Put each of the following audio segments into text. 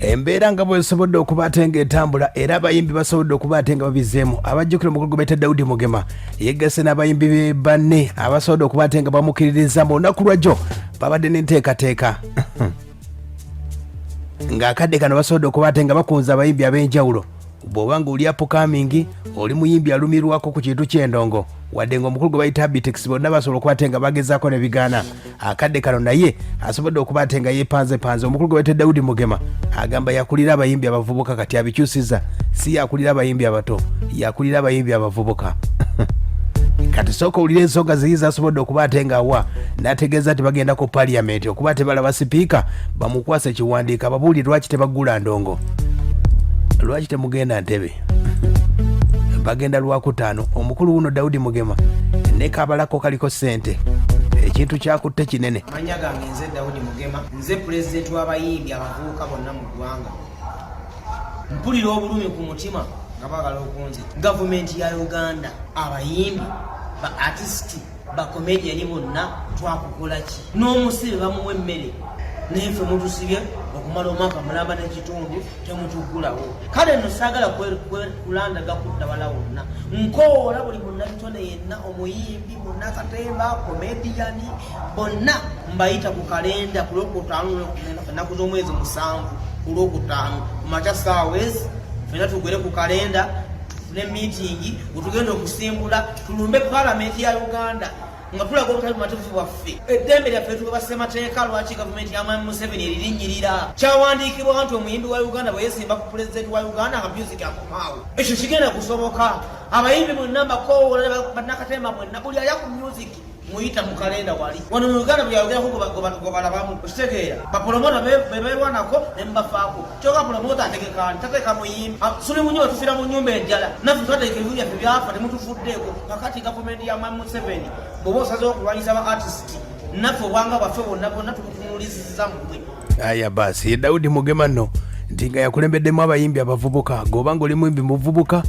embeera nga bwesobodde okuba ate ng'etambula era abayimbi basobodde okuba ate nga babizeemu abajjukira omukulu gwe bayita Daudi Mugema yeggase n'abayimbi banne abasobodde okuba ate nga bamukiririza mu lunaku lwajjo babadde n'enteekateeka ng'akadde kano basobodde okuba ate nga bakunza abayimbi ab'enjawulo bw'oba nga oli upcoming oli muyimbi alumirwako ku kintu ky'endongo wadde ng'omukulu gwe bayita Bitex bonna basobola okuba ate nga bagezaako ne bigaana akadde kano naye asobodde okuba ate nga yeepanzepanze omukulu gwe bayita Daudi Mugema agamba yakulira abayimbi abavubuka kati abikyusiza si yakulira abayimbi abato yakulira abayimbi abavubuka kati sooka owulira ensonga ziyiza asobodde okuba ate nga wa n'ategeeza nti bagenda ku paliyamenti okuba tebalaba sipiika bamukwasa ekiwandiika babuulire lwaki tebagula ndongo lwaki temugenda ntebe bagenda lwakutaano omukulu wuno Daudi Mugema ne kabalako kaliko ssente ekintu kyakutte kinene. Manya gange nze Daudi Mugema nze pulezidenti w'abayimbi abavubuka bonna mu ggwanga mpulira obulumi ku mutima nga baagala okunzita gavumenti ya Uganda abayimbi ba artisti ba comedian bonna twakukola ki n'omusibe bamuwa emmere nefe mutusibye okumala omwaka mulamba n'ekitundu temutugulawo kale nno saagala kulandaga kudda bala wonna nkoola buli munnabitone yenna omuyimbi munnakatemba komediyani bonna mbayita ku kalenda ku lwokutaano ennaku z'omwezi 7 ku lwokutaano kumakya saawezi fena tugwere ku kalenda tufune miitingi wetugenda okusimbula tulumbe palamenti ya Uganda nga tulaga obutali bumativu bwaffe eddembe lyaffe tuba ssemateeka lwaki gavumenti ya Mwami Museveni eririnnyirira kyawandiikibwa nti omuyimbi wa Uganda bwe yeesimba ku pulezidenti wa Uganda nga music akomaawo ekyo kigenda kusoboka abayimbi mwenna mbakoowola bannakatemba mwenna buli alya ku music muyita mu kalenda wali wano mu Uganda bwe yayogerako gobalabamu okitegeera bapolomota bebeerwanako ne mubafaako kyoka polomota ategekani tateeka muyimbi suli munyo tufira mu nyumba enjala naffe twateeka ebibu byaffe byafa temutufuddeeko kakati gavumenti ya Mwami Museveni bw'oba osazeho okulwanyisa ba artisti naffe obwanga bwaffe bonna bonna tukutunulizizza mmwe. Aya basi ye Daudi Mugema nno nti nga yakulembeddemu abayimbi abavubuka g'oba nga oli muyimbi muvubuka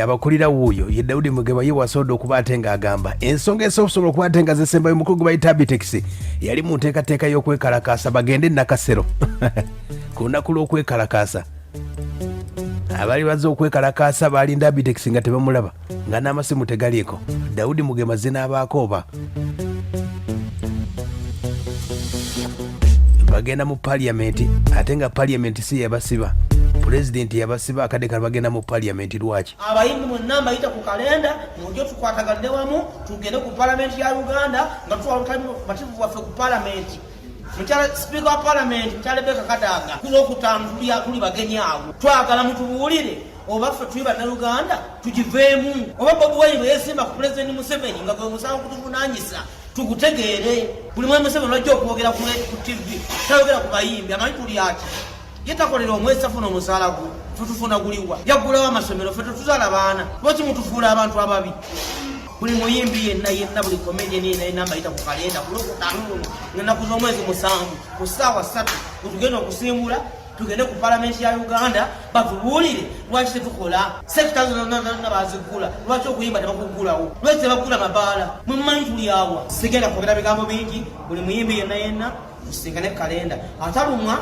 abakulira wuuyo ye Daudi Mugema ye wasobodde okuba ate ng'agamba ensonga esobola okuba ate nga zesembayo omukulu gwe bayita Bitex yali mu nteekateeka y'okwekalakaasa bagende Nakasero ku lunaku lw'okwekalakaasa abali bazze okwekalakaasa balinda Bitex nga tebamulaba nga n'amasimu tegaliiko Daudi Mugema zinaabaako oba bagenda mu paliyamenti ate nga paliyamenti si yabasiba pulezidenti yabasiba akadde kano bagenda mu paliyamenti lwaki abayimbi mwenna mbayita ku kalenda mujjo tukwatagadde wamu tugende ku palamenti ya Uganda nga tutwala obutali bumativu bwaffe ku palamenti mukyala sipiika wa palamenti mukyala Rebecca Kadaga kulwokutaano tuli bagenyi awo twagala mutubuulire oba ffe tuli bannayuganda tugiveemu oba Bobi Wine bwe yeesimba ku pulezidenti Museveni nga gwe musango kutuvunaanyisa tugutegeere buli Mwami Museveni lwajja okwogera ku TV tayogera ku bayimbi amanyi tuli ati yetakolera omwezi afuna omusaala gwe tutufuna guliwa yaggulawo amasomero ffe tetuzaala baana lwaki mutufuula abantu ababi buli muyimbi yenna buli comedian yenna mbayita ku kalenda ku lwokutaano ennaku z'omwezi 7 ku ssaawa 3 wetugenda okusimbula tugende ku palamenti ya Uganda batubuulire lwaki tetukola sekita zonna bazigula lwaki okuyimba tebakugulawo lwaki tebagula mabaala mwemumanyi tuli awa sigenda kwogera bigambo bingi buli muyimbi yenna usingane kalenda atalumwa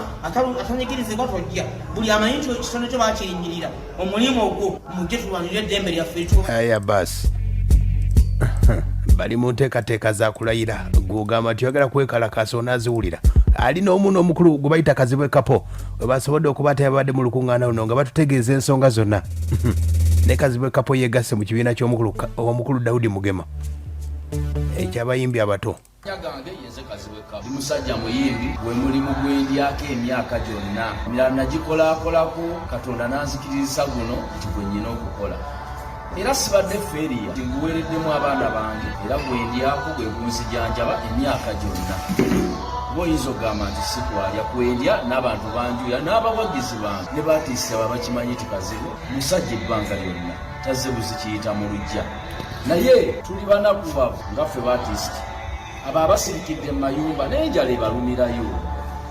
atanyigirizibwa tojja buli amanyi nti ekitono kyo bakirinyirira omulimu ogwo mujje tulwanirire eddembe lyaffe. Aya basi bali mu nteekateeka za kulayira gugamba nti oyagala kwekalakaasa onaaziwulira ali n'omuno omukulu gwe bayita Kazibwe Kapo we basobodde okuba tebabadde mu lukuŋŋaana luno nga batutegeeza ensonga zonna ne Kazibwe Kapo yeegasse mu kibiina ky'omukulu Daudi Mugema ekyabayimbi abato. Gange yenze Kazibwe Kapo musajja muyimbi we mulimu gwendyako emyaka gyonna mirala nagikolakolako Katonda nanzikiriza guno nti gwe nnyina okukola era sibadde feriya nguweereddemu abaana bange era gwendyako gwe gunzijanjaba emyaka gyonna boyinza okugamba nti sikwalya kwendya n'abantu banjuya n'abawagizi bange ne baatiisa babakimanyi ti Kazibwe musajja ebbanga lyonna tazze buzikiyita mu lujja naye tuli banakubavu nga ffe baatiisiti abo abasirikidde mu mayumba n'enjala ebalumirayo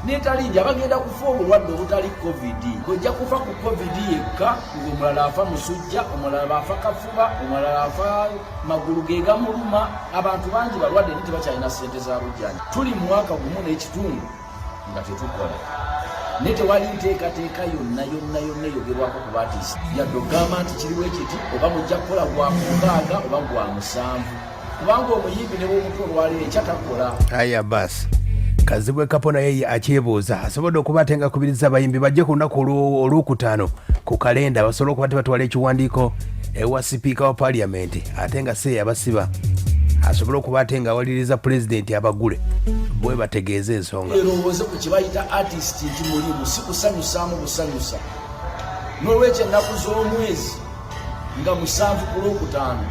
n'etalinja bagenda kufa obulwadde obutali covid ojja kufa ku covid yekka ng'omulala afa musujja omulala afa kafuba omulala afa magulu ge gamuluma abantu bangi balwadde nti bakyalina ssente za bujjanjabi tuli mu mwaka gumu n'ekitundu nga tetukola naye tewali nteekateeka yonna eyogerwako ku baartist yadde ogamba nti kiriwo ekiti oba mujja kukola gwa mukaaga oba gwa musanvu kubanga omuyimbi ne bw'omutwe olwaleero ekyatakola. Aya basi Kazibwe Kapo naye akyebuuza asobodde okuba ate nga akubiriza abayimbi bajje ku lunaku olwokutaano ku kalenda basobole okuba tebatwala ekiwandiiko ewa sipiika wa paaliyamenti ate nga si yabasiba asobole okuba ate nga awaliriza pulezidenti abagule bwe bategeeza ensonga. Erowooze ku kibayita artist nti mulimu si kusanyusaamu busanyusa n'olwekyo ennaku z'omwezi nga 7 ku lwokutaano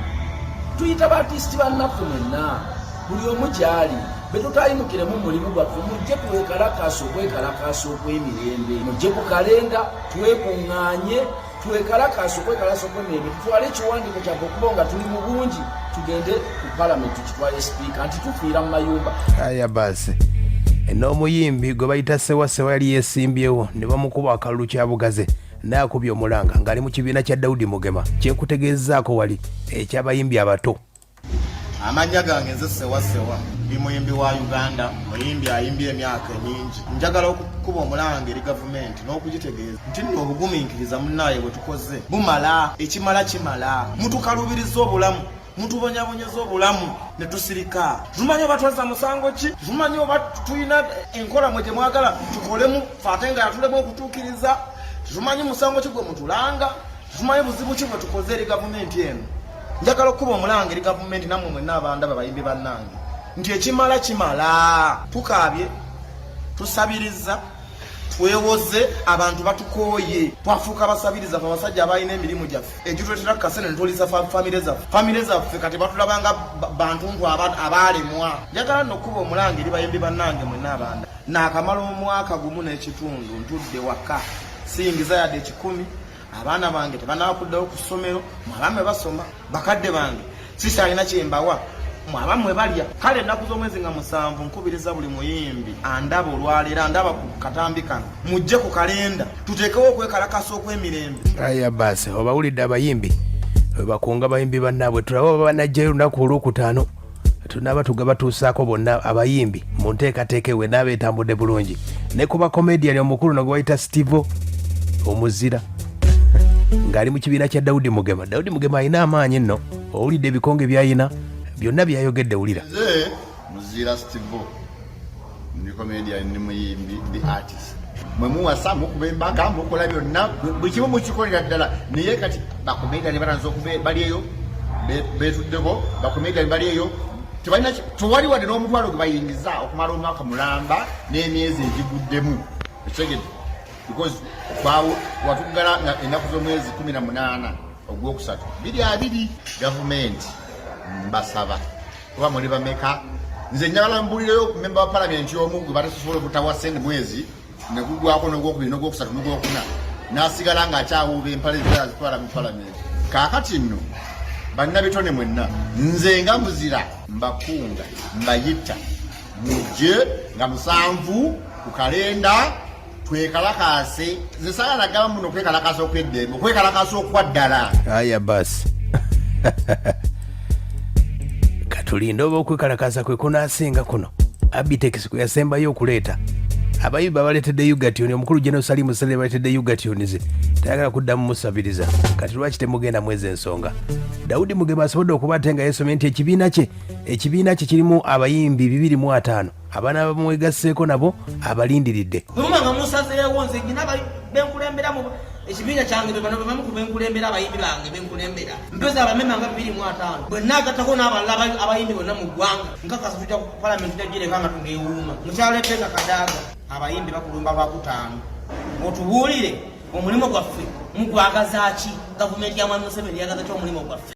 tuyita baartist bannaffe mwenna buli omu gyali betutayimukiremu mulimu gwaffe mujje twekalakaasa okwekalakaasa okw'emirembe mujje ku kalenda twekuŋŋaanye twekalakaasa okwekalakaasa okw'emirembe tutwale ekiwandiiko kyaffe okuba nga tuli mu bungi tugende ku palamenti tukitwale sipiika nti tufiira mu mayumba. Aya basi n'omuyimbi gwe bayita sewa yali yeesimbyewo ne bamukuba akalulu kya bugaze naye akubye omulanga ng'ali mu kibiina kya Dawudi Mugema kyenkutegeezaako wali eky'abayimbi abato. Amanya gange nze sewa ndi muyimbi wa Uganda muyimbi ayimbye emyaka mingi njagala okukuba omulanga eri gavumenti n'okugitegeeza nti nno obugumiikiriza munnaye bwe tukoze bumala ekimala kimala mutukalubiriza obulamu mutubonyabonyeza obulamu ne tusirika tumanyi oba twaza musango ki tumanyi oba tulina enkola mwe gye mwagala tukolemu fate nga yatulemu okutuukiriza tumanyi musango ki gwe mutulanga tumanyi buzibu ki bwe tukoze eri gavumenti eno. Njagala okuba omulanga eri gavumenti nammwe mwenna abandaba bayimbi bannange nti ekimala kimala tukaabye tusabiriza twewoze abantu batukooye twafuuka basabiriza fe abasajja abalina emirimu gyaffe egitwetera kukasene netulisa famire zaffe kati batulabanga bantuntu abaalemwa. Njagala nno okuba omulanga eri bayimbi bannange mwenna abanda naakamala omwaka gumu n'ekitundu ntudde waka siyingiza yadde 10 abaana bange tebanakuddayo ku ssomero mwabamwe basoma bakadde bange sikyalina kyembawa mwabamwe balya kale ennaku z'omwezi nga 7 nkubiriza buli muyimbi andaba olwaleero andaba ku katambi kano mujje ku kalenda tuteekewo okwekalakasa okw'emirembe. Aya basi obawulidde abayimbi bakunga bayimbi bannaabwe tulaba oba banajjayo olunaku olwokutaano tunaaba tugabatuusaako bonna abayimbi mu nteekateeka ewe naaba etambudde bulungi ne ku bakomediani omukulu nagwe bayita Steve omuzira ng'ali mu kibiina kya Dawudi Mugema. Dawudi Mugema alina amaanyi nno owulidde ebikonge by'ayina byonna byayogedde wulira. Nze muzira Steve ndi comedian ndi muyimbi the artist mwe muwasa mukuba embaga mukola byonna buli kimu mukikolera ddala naye kati bakomedian batanze okuba bali eyo betuddeko bakomedian bali eyo tebalina tewali wadde n'omutwalo gwe bayingiza okumala omwaka mulamba n'emyezi egiguddemu ekigede because watugala nga ennaku z'omwezi 18 ogwokusatu 2 gavumenti mbasaba kuba muli bameka nze njagala mbulireyo memba wa palamenti omu gwe batasobola okutawa sente mwezi negugwako n'ogwokubiri n'ogwokusatu n'ogwokuna n'asigala ng'akyawuuba empale zitwala mu palamenti. Kaakati nno bannabitone mwenna nze nga muzira mbakunga mbayita mujje nga 7 ku kalenda twekalakase zisala nagamba muno kwekalakasa okw'eddembe okwekalakasa okwaddala. Aya basi katulinde oba okwekalakasa kwe kunaasinga kuno Abitex kwe yasembayo okuleeta abayimbi abaleetedde Ugation omukulu General Salim Sele baleetedde Ugation ze tayagala kuddamu musabiriza kati lwaki temugenda mwezi ensonga. Dawudi Mugema asobodde okuba ate nga yeesomye nti ekibiina kye kirimu abayimbi 205 abaana bamwegasseeko nabo abalindiridde. Bwemanga musazeewo nze gina benkulemberamu ekibiina kyange bano bebamu ku benkulembera abayimbi bange benkulembera mpeza abamema nga 205 bwe nagattako n'abalala abayimbi bonna mu ggwanga nkakasa tujja ku palamenti tagireka nga tungeewuuma mukyaleetega kadaaga abayimbi bakulumba lwakutaano otubuulire omulimu gwaffe mugwagaza ki gavumenti ya Mwami Museveni yagaza ki omulimu gwaffe.